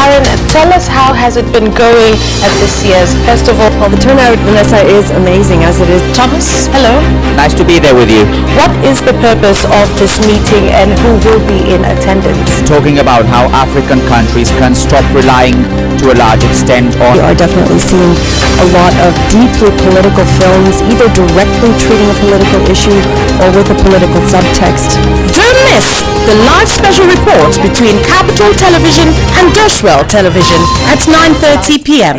Aaron, tell us, how has it been going at this year's festival? Well, the turnout, Vanessa, is amazing as it is. Thomas, hello. Nice to be there with you. What is the purpose of this meeting and who will be in attendance? Talking about how African countries can stop relying to a large extent on... We are definitely seeing a lot of deeply political films, either directly treating a political issue or with a political subtext. Don't miss the live special report between Capital Television and Dashwell Television at 9:30 p.m.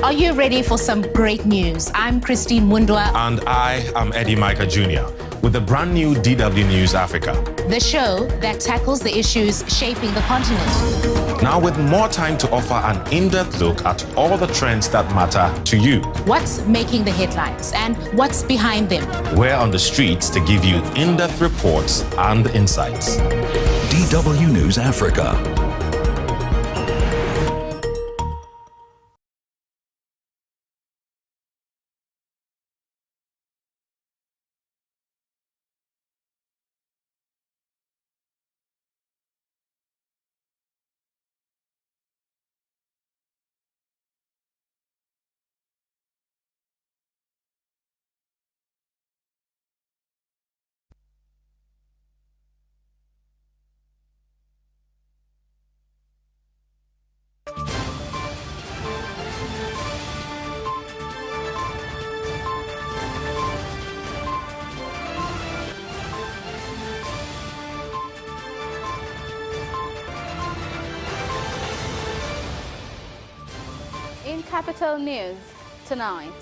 Are you ready for some great news? I'm Christine Mundwa. And I am Eddie Micah Jr. with the brand new DW News Africa, The show that tackles the issues shaping the continent. now with more time to offer an in-depth look at all the trends that matter to you. What's making the headlines and what's behind them? We're on the streets to give you in-depth reports and insights. DW News Africa. In Capital News tonight,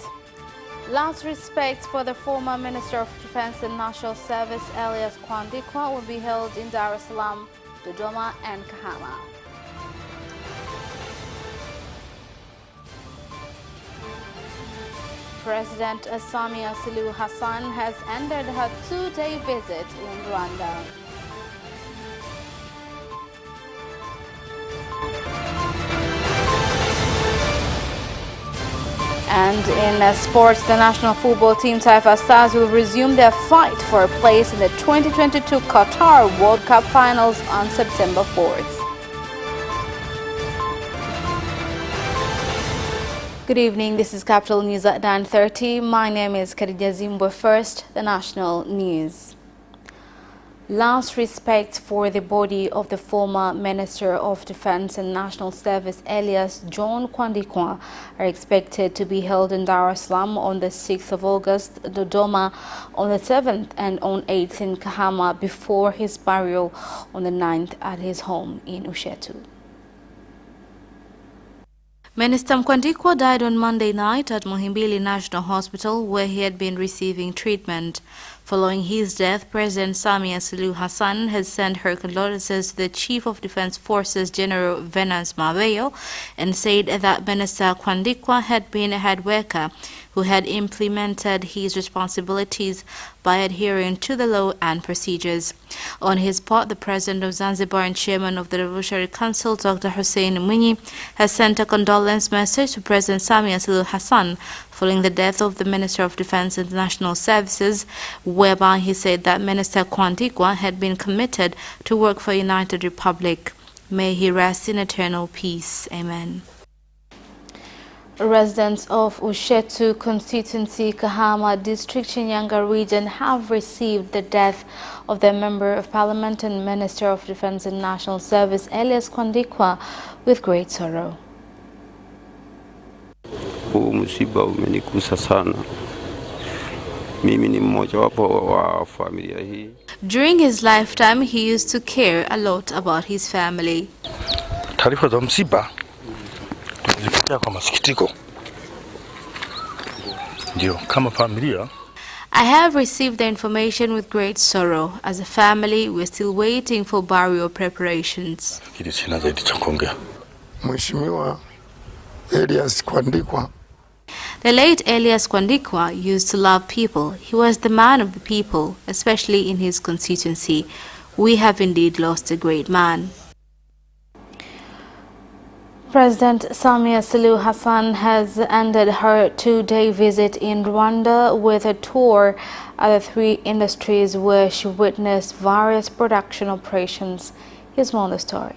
last respect for the former Minister of Defense and National Service Elias Kwandikwa will be held in Dar es Salaam, Dodoma and Kahama. President Samia Suluhu Hassan has ended her two-day visit in Rwanda. And in sports, the national football team Taifa Stars will resume their fight for a place in the 2022 Qatar World Cup finals on September 4th. Good evening, this is Capital News at 9:30. My name is Khadija Zimbwe. First, the national news. Last respect for the body of the former Minister of Defense and National Service Elias John Kwandikwa are expected to be held in Dar es Salaam on the 6th of August, Dodoma on the 7th and on 8th in Kahama before his burial on the 9th at his home in Ushetu. Minister Kwandikwa died on Monday night at Muhimbili National Hospital, where he had been receiving treatment. Following his death, President Samia Suluhu Hassan has sent her condolences to the Chief of Defense Forces General Venance Mabeyo and said that Minister Kwandikwa had been a hard worker who had implemented his responsibilities by adhering to the law and procedures. On his part, the President of Zanzibar and Chairman of the Revolutionary Council, Dr. Hussein Mwinyi, has sent a condolence message to President Samia Suluhu Hassan following the death of the Minister of Defense and National Services, whereby he said that Minister Kwandikwa had been committed to work for a united republic. May he rest in eternal peace. Amen. Residents of Ushetu constituency, Kahama district, Shinyanga region have received the death of their Member of Parliament and Minister of Defense and National Service, Elias Kwandikwa, with great sorrow. Msiba umenigusa sana. Mimi ni mmoja wapo wa familia hii. During his lifetime, he used to care a lot about his family. Taarifa za msiba tulipokea kwa masikitiko. Ndio, kama familia I have received the information with great sorrow. As a family, we're still waiting for burial preparations. kile sina zaidi cha kuongea. Mheshimiwa Elias Kwandikwa. The late Elias Kwandikwa used to love people. He was the man of the people, especially in his constituency. We have indeed lost a great man. President Samia Suluhu Hassan has ended her 2-day visit in Rwanda with a tour at the 3 industries where she witnessed various production operations. Here's more on the story.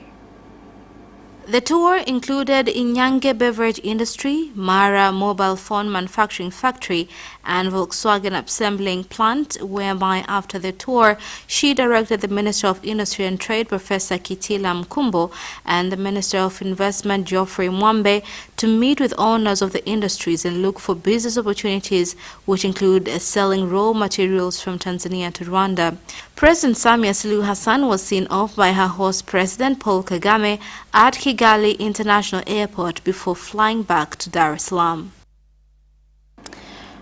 The tour included Inyange Beverage Industry, Mara Mobile Phone Manufacturing Factory, and Volkswagen Assembling Plant, whereby after the tour, she directed the Minister of Industry and Trade, Professor Kitila Mkumbo, and the Minister of Investment, Geoffrey Mwambe, to meet with owners of the industries and look for business opportunities, which include selling raw materials from Tanzania to Rwanda. President Samia Suluhu Hassan was seen off by her host President Paul Kagame at Kigali International Airport before flying back to Dar es Salaam.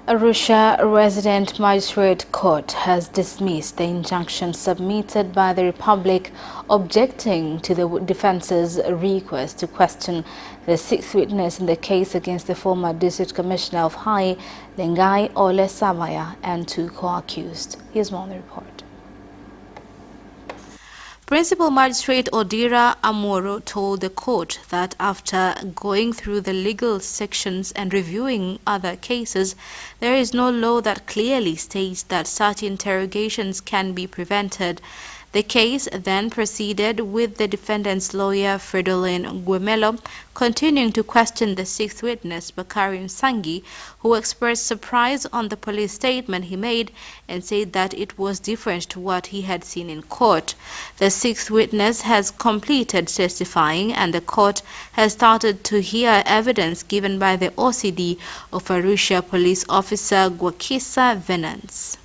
Arusha Resident Magistrate Court has dismissed the injunction submitted by the Republic objecting to the defense's request to question the 6th witness in the case against the former District Commissioner of Hai, Lengai Ole Savaya, and 2 co-accused. Here's more on the report. Principal Magistrate Odira Amoro told the court that after going through the legal sections and reviewing other cases, there is no law that clearly states that such interrogations can be prevented. The case then proceeded with the defendant's lawyer, Fridolin Guemelo, continuing to question the 6th witness, Bakari Msangi, who expressed surprise on the police statement he made and said that it was different to what he had seen in court. The 6th witness has completed testifying, and the court has started to hear evidence given by the OCD of Arusha Police Officer Gwakisa Venance.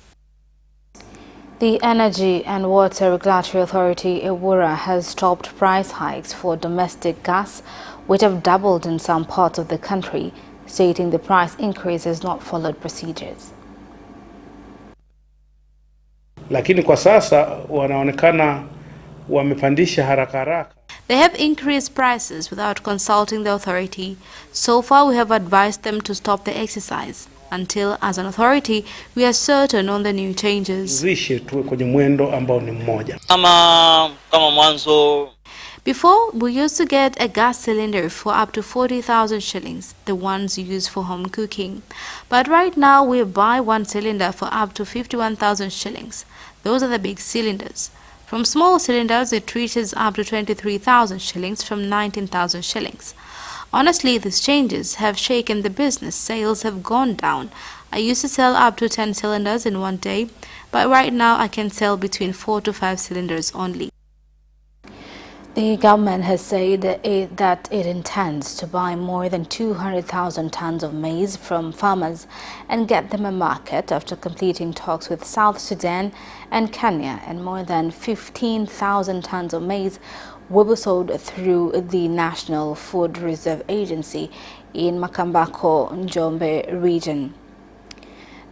The Energy and Water Regulatory Authority, EWURA, has stopped price hikes for domestic gas, which have doubled in some parts of the country, stating the price increase has not followed procedures. Lakini kwa sasa wanaonekana wamepandisha haraka haraka. They have increased prices without consulting the authority. So far, we have advised them to stop the exercise until, as an authority, we are certain on the new changes. Before, we used to get a gas cylinder for up to 40,000 shillings, the ones used for home cooking. But right now, we buy one cylinder for up to 51,000 shillings. Those are the big cylinders. From small cylinders, it reaches up to 23,000 shillings from 19,000 shillings. Honestly, these changes have shaken the business. Sales have gone down. I used to sell up to 10 cylinders in one day, but right now I can sell between 4 to 5 cylinders only. The government has said that it intends to buy more than 200,000 tons of maize from farmers and get them a market after completing talks with South Sudan and Kenya, and more than 15,000 tons of maize will be sold through the National Food Reserve Agency in Makambako, Njombe region.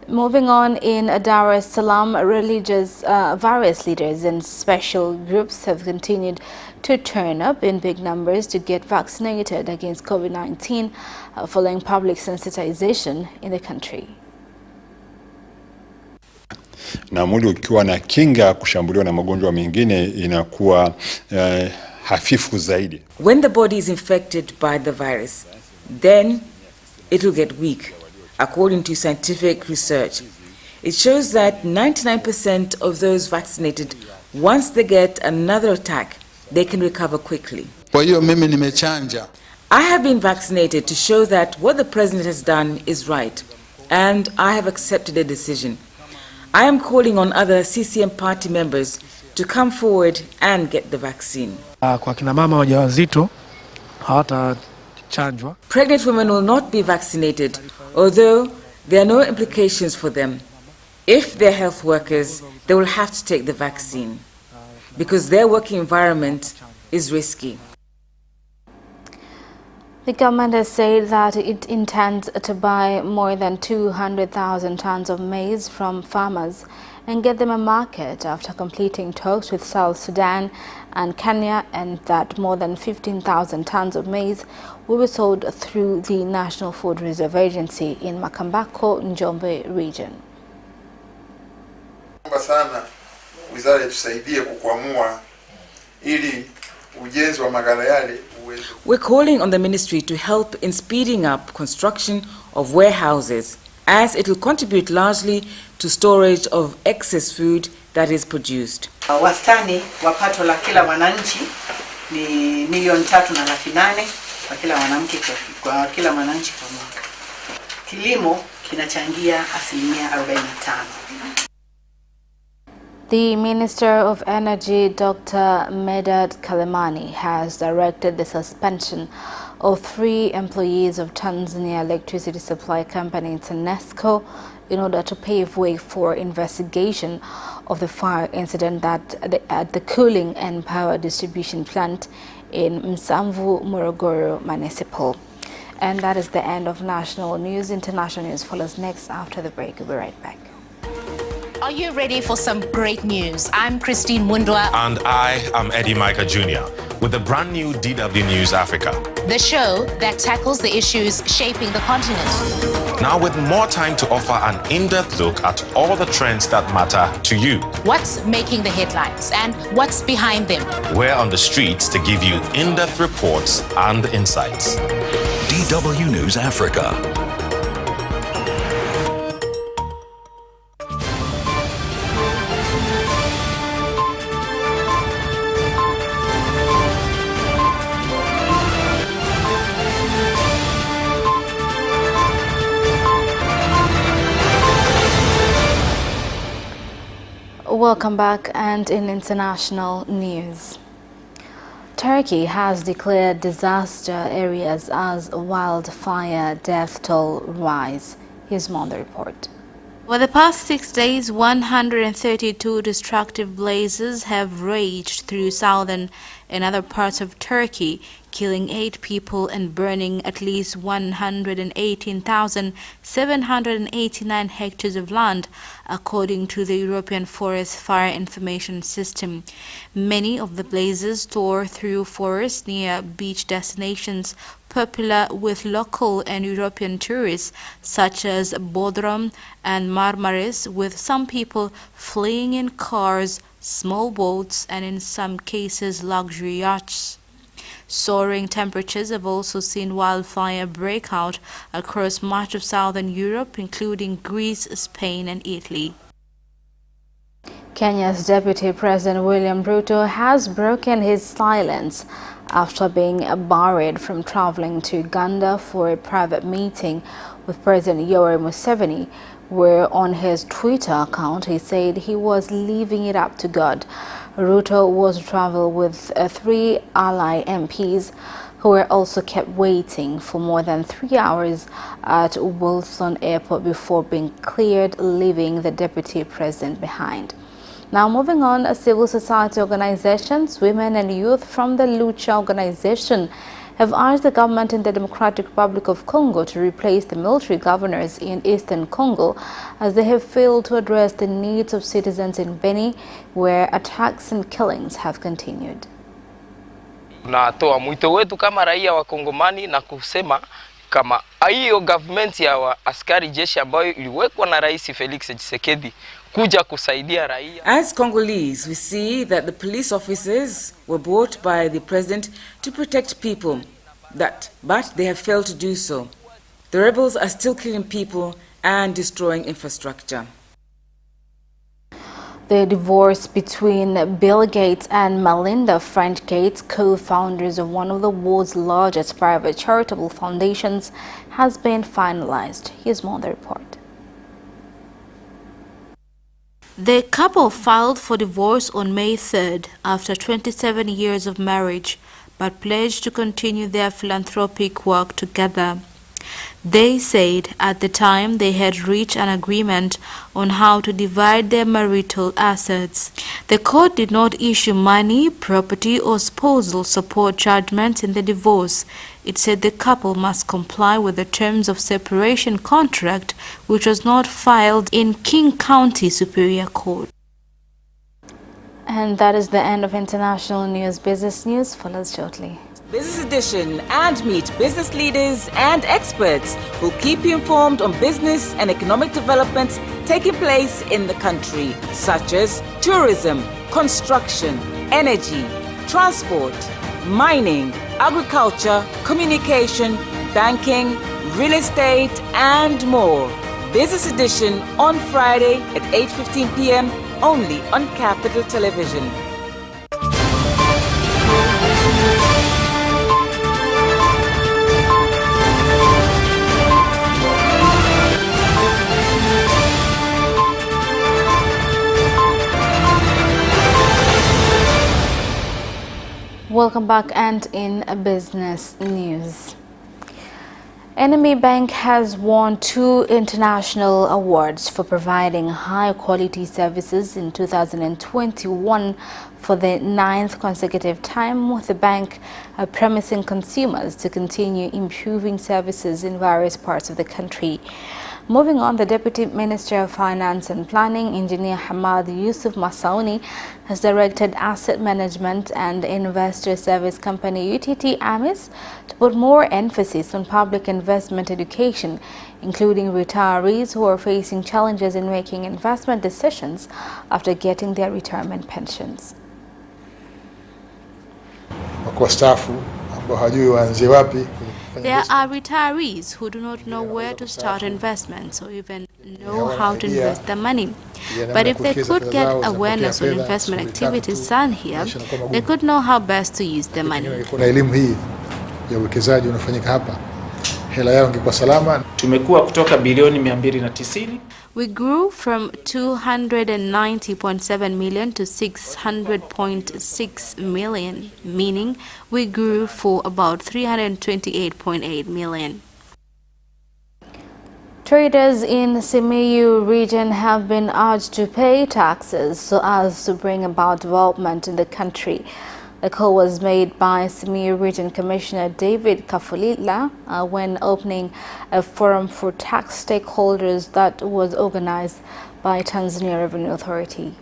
Moving on, in Dar es Salaam, various leaders and special groups have continued to turn up in big numbers to get vaccinated against COVID-19 following public sensitization in the country. Na mwili ukiwa na kinga kushambuliwa na magonjwa mengine inakuwa hafifu zaidi. When the body is infected by the virus, then it will get weak. According to scientific research, it shows that 99% of those vaccinated, once they get another attack, they can recover quickly. Kwa hiyo mimi nimechanja. I have been vaccinated to show that what the president has done is right, and I have accepted a decision. I am calling on other CCM party members to come forward and get the vaccine. Kwa kina mama wajawazito hawatachanjwa. Pregnant women will not be vaccinated, although there are no implications for them. If they're health workers, they will have to take the vaccine because their working environment is risky. The government has said that it intends to buy more than 200,000 tons of maize from farmers and get them a market after completing talks with South Sudan and Kenya, and that more than 15,000 tons of maize will be sold through the National Food Reserve Agency in Makambako, Njombe region. Sana wizara tusaidie kukwamua ili ujenzi wa maghala yale We're calling on the ministry to help in speeding up construction of warehouses, as it will contribute largely to storage of excess food that is produced. Wastani wa pato la kila mwananchi ni milioni 3.8 kwa kila mwanamke kwa kila mwananchi kwa mwaka. Kilimo kinachangia 45%. The Minister of Energy, Dr. Medad Kalemani, has directed the suspension of 3 employees of Tanzania Electricity Supply Company, TANESCO, in order to pave way for investigation of the fire incident at the cooling and power distribution plant in Msamvu, Morogoro Municipal. And that is the end of national news. International news follows next after the break. We'll be right back. Are you ready for some great news? I'm Christine Mundwa. And I am Eddie Micah Jr. with the brand new DW News Africa, The show that tackles the issues shaping the continent. now with more time to offer an in-depth look at all the trends that matter to you. What's making the headlines and what's behind them? We're on the streets to give you in-depth reports and insights. DW News Africa. Welcome back, and in international news, Turkey has declared disaster areas as wildfire death toll rise. Here's more on the report. For the past 6 days, 132 destructive blazes have raged through southern and other parts of Turkey, killing 8 people and burning at least 118,789 hectares of land, according to the European Forest Fire Information System. Many of the blazes tore through forests near beach destinations popular with local and European tourists, such as Bodrum and Marmaris, with some people fleeing in cars, small boats, and in some cases luxury yachts. Soaring temperatures have also seen wildfire break out across much of southern Europe, including Greece, Spain, and Italy. Kenya's Deputy President William Ruto has broken his silence after being barred from traveling to Uganda for a private meeting with President Yoweri Museveni, where on his Twitter account he said he was leaving it up to God. Ruto was to travel with 3 ally MPs who were also kept waiting for more than 3 hours at Wilson Airport before being cleared, leaving the Deputy President behind. Now moving on, civil society organizations, women and youth from the Lucha organization have urged the government in the Democratic Republic of Congo to replace the military governors in Eastern Congo, as they have failed to address the needs of citizens in Beni, where attacks and killings have continued. Tunatoa mwito wetu kama raia wa Kongomani na kusema kama hiyo government ya askari jeshi ambayo iliwekwa na Rais Felix Tshisekedi kuja kusaidia raia. As Congolese, we see that the police officers were brought by the president to protect people, but they have failed to do so. The rebels are still killing people and destroying infrastructure. The divorce between Bill Gates and Melinda French Gates, co-founders of one of the world's largest private charitable foundations, has been finalized. Here's more on the report. The couple filed for divorce on May 3rd after 27 years of marriage, but pledged to continue their philanthropic work together. They said at the time they had reached an agreement on how to divide their marital assets. The court did not issue money, property, or spousal support judgments in the divorce. It said the couple must comply with the terms of separation contract, which was not filed in King County Superior Court. And that is the end of international news. Business news follows shortly. Business Edition and meet business leaders and experts who keep you informed on business and economic developments taking place in the country, such as tourism, construction, energy, transport, mining, agriculture, communication, banking, real estate, and more. Business Edition on Friday at 8:15 p.m. only on Capital Television. Welcome back, and in business news. NMB Bank has won 2 international awards for providing high-quality services in 2021 for the 9th consecutive time, with the bank promising consumers to continue improving services in various parts of the country. Moving on, the Deputy Minister of Finance and Planning, Engineer Hamad Yusuf Masauni, has directed Asset Management and Investor Service Company UTT AMIS to put more emphasis on public investment education, including retirees who are facing challenges in making investment decisions after getting their retirement pensions. There are retirees who do not know where to start investments or even know how to invest their money. But if they could get awareness on investment activities done here, they could know how best to use their money. Tumekuwa kutoka bilioni 290. We grew from 290.7 million to 600.6 million, meaning we grew for about 328.8 million. Traders in Simiyu region have been urged to pay taxes so as to bring about development in the country. The call was made by Simiyu Region Commissioner David Kafulila when opening a forum for tax stakeholders that was organized by Tanzania Revenue Authority.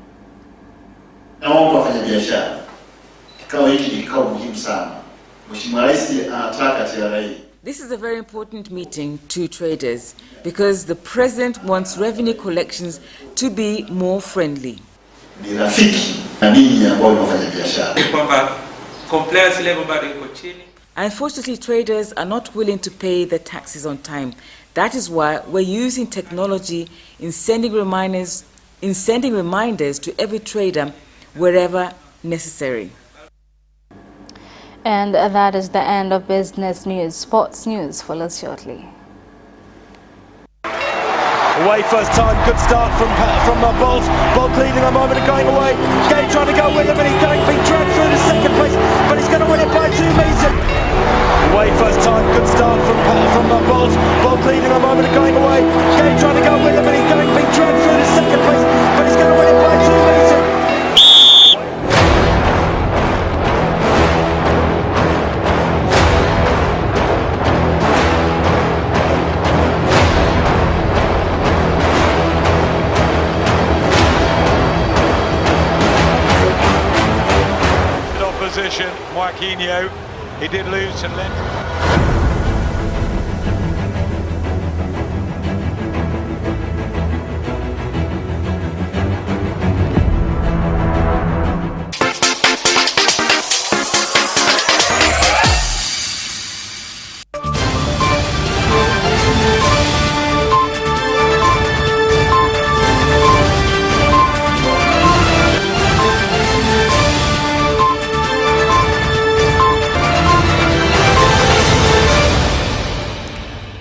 This is a very important meeting to traders because the President wants revenue collections to be more friendly. Unfortunately, traders are not willing to pay their taxes on time. That is why we're using technology in sending reminders to every trader wherever necessary. And that is the end of business news. Sports news follows shortly. Away first time, good start from Bolt. Bolt leading a moment and going away. Gay trying to go with him, and he's going to be dragged through the second place, but he's going to win it by 2 meters. Away first time, good start from Bolt. Bolt leading a moment and going away. Gay trying to go with him, and he's going to be dragged through the second place, but he's going to win it by 2 meters. Joaquinho, he did lose to Lent.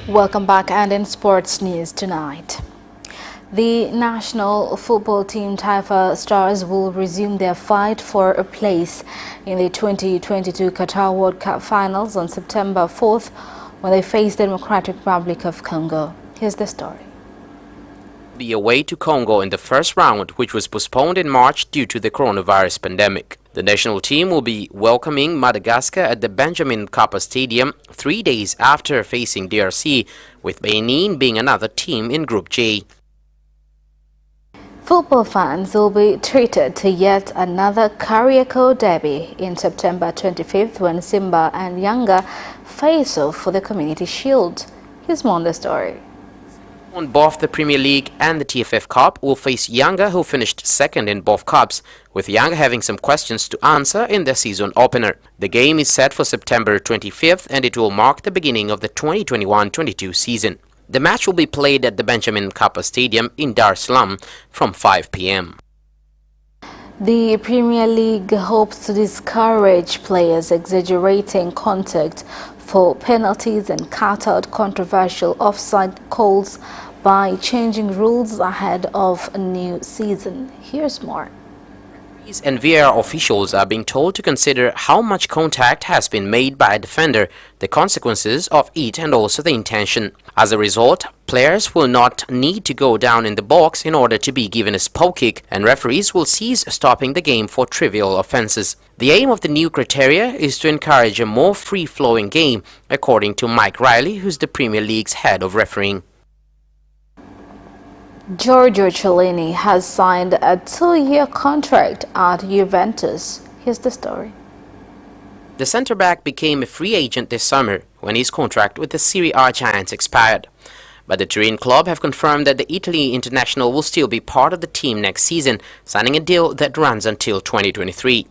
Welcome back, and in sports news tonight. The national football team Taifa Stars will resume their fight for a place in the 2022 Qatar World Cup finals on September 4th when they face the Democratic Republic of Congo. Here's the story. Be away to Congo in the first round, which was postponed in March due to the coronavirus pandemic. The national team will be welcoming Madagascar at the Benjamin Mkapa Stadium 3 days after facing DRC, with Benin being another team in Group J. Football fans will be treated to yet another Kariako derby in September 25th when Simba and Yanga face off for the Community Shield. Here's more on the story. On both the Premier League and the TFF Cup will face Yanga, who finished second in both cups, with Yanga having some questions to answer in their season opener. The game is set for September 25th and it will mark the beginning of the 2021-22 season. The match will be played at the Benjamin Mkapa Stadium in Dar es Salaam from 5 p.m. The Premier League hopes to discourage players exaggerating contact for penalties and cut out controversial offside calls by changing rules ahead of a new season. Here's more. And VAR officials are being told to consider how much contact has been made by a defender, the consequences of it and also the intention. As a result, players will not need to go down in the box in order to be given a spot kick, and referees will cease stopping the game for trivial offences. The aim of the new criteria is to encourage a more free-flowing game, according to Mike Riley, who's the Premier League's head of refereeing. Giorgio Chiellini has signed a 2-year contract at Juventus. Here's the story. The centre-back became a free agent this summer when his contract with the Serie A Giants expired. But the Turin club have confirmed that the Italy international will still be part of the team next season, signing a deal that runs until 2023.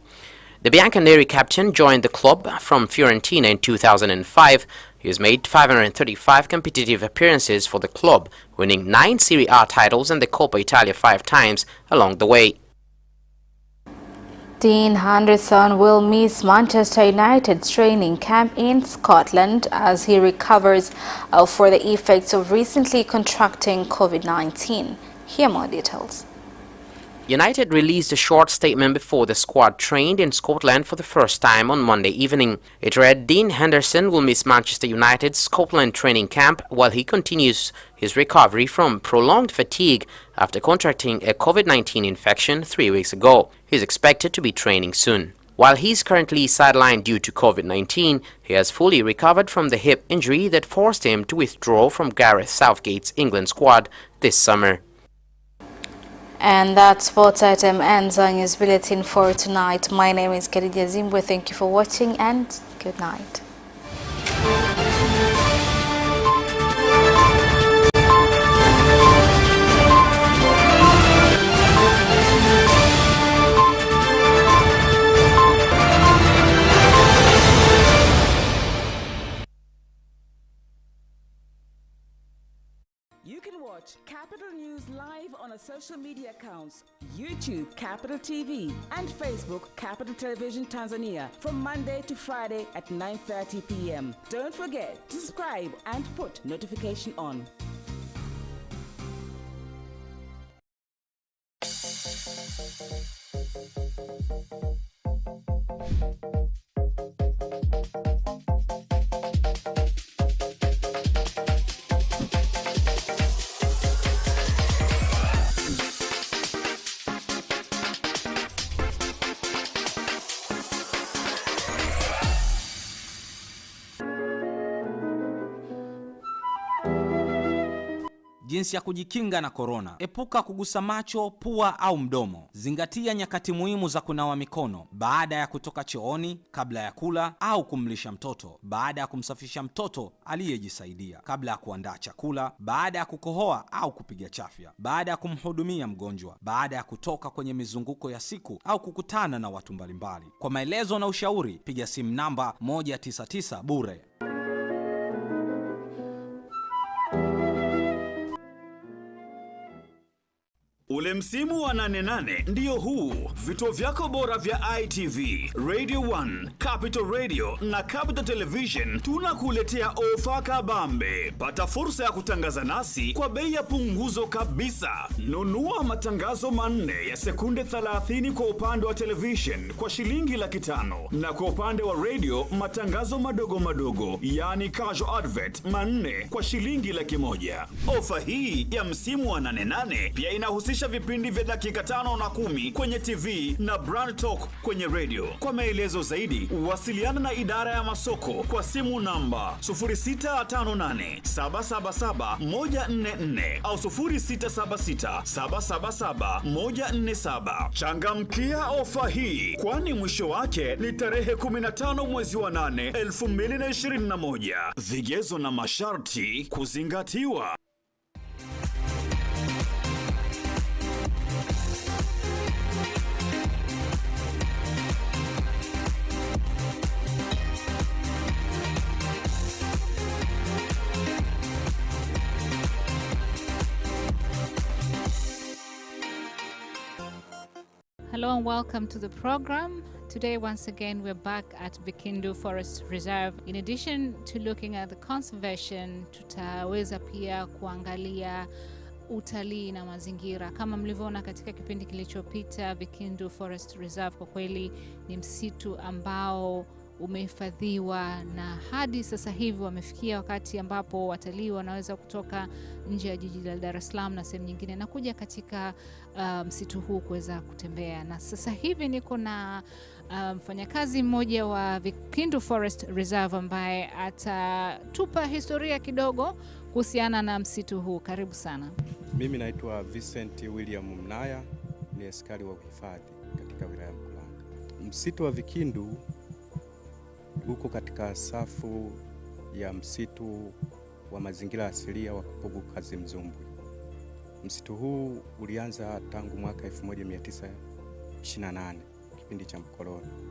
The Bianconeri captain joined the club from Fiorentina in 2005. He has made 535 competitive appearances for the club, winning 9 Serie A titles and the Coppa Italia 5 times along the way. Dean Henderson will miss Manchester United's training camp in Scotland as he recovers for the effects of recently contracting COVID-19. Here are more details. United released a short statement before the squad trained in Scotland for the first time on Monday evening. It read, Dean Henderson will miss Manchester United's Scotland training camp while he continues his recovery from prolonged fatigue after contracting a COVID-19 infection 3 weeks ago. He is expected to be training soon. While he is currently sidelined due to COVID-19, he has fully recovered from the hip injury that forced him to withdraw from Gareth Southgate's England squad this summer. And that sports item ends our news bulletin for tonight. My name is Khadija Zimbwe. Thank you for watching and good night. You can watch Capital News live on our social media accounts, YouTube Capital TV and Facebook Capital Television Tanzania from Monday to Friday at 9:30 p.m. Don't forget to subscribe and put notification on. Jinsi ya kujikinga na korona. Epuka kugusa macho, pua au mdomo. Zingatia nyakati muhimu za kunawa mikono baada ya kutoka chooni, kabla ya kula au kumlisha mtoto, baada ya kumsafisha mtoto aliyejisaidia, kabla ya kuandaa chakula, baada ya kukohoa au kupiga chafya, baada ya kumhudumia mgonjwa, baada ya kutoka kwenye mizunguko ya siku au kukutana na watu mbalimbali. Kwa maelezo na ushauri, piga simu namba 199 bure. Ule msimu wa 88 ndio huu. Vituo vyako bora vya ITV, Radio 1, Capital Radio na Capital Television tunakuletea ofa kabambe. Pata fursa ya kutangaza nasi kwa bei ya punguzo kabisa. Nunua matangazo manne ya sekunde 30 kwa upande wa television kwa shilingi 500 na kwa upande wa radio matangazo madogo madogo, yani casual advert manne kwa shilingi 100. Ofa hii ya msimu wa 88 pia inahusisha vipindi vya dakika 5 na 10 kwenye TV na Brand Talk kwenye radio. Kwa maelezo zaidi, wasiliana na idara ya masoko kwa simu namba 0658777144 au 0676777147. Changamkia ofa hii, kwani mwisho wake ni tarehe 15 mwezi wa 8 2021. Vigezo na masharti kuzingatiwa. Hello and welcome to the program. Today, once again, we're back at Vikindu Forest Reserve. In addition to looking at the conservation, tutaweza pia kuangalia utalii na mazingira. Kama mlivyoona katika kipindi kilichopita, Vikindu Forest Reserve kwa kweli ni msitu ambao umehifadhiwa, na hadi sasa hivi wamefikia wakati ambapo watalii wanaweza kutoka nje ya jiji la Dar es Salaam na sehemu nyingine na kuja katika msitu huu kuweza kutembea. Na sasa hivi niko na mfanyakazi mmoja wa Vikindu Forest Reserve ambaye atatupa historia kidogo kuhusiana na msitu huu. Karibu sana. Mimi naitwa Vincent William Mnaya, ni askari wa uhifadhi katika wilaya ya Mkuranga. Msitu wa Vikindu uko katika safu ya msitu wa mazingira asilia wa Pugu Kazimzumbwi. Msitu huu ulianza tangu mwaka 1928 kipindi cha mkoloni.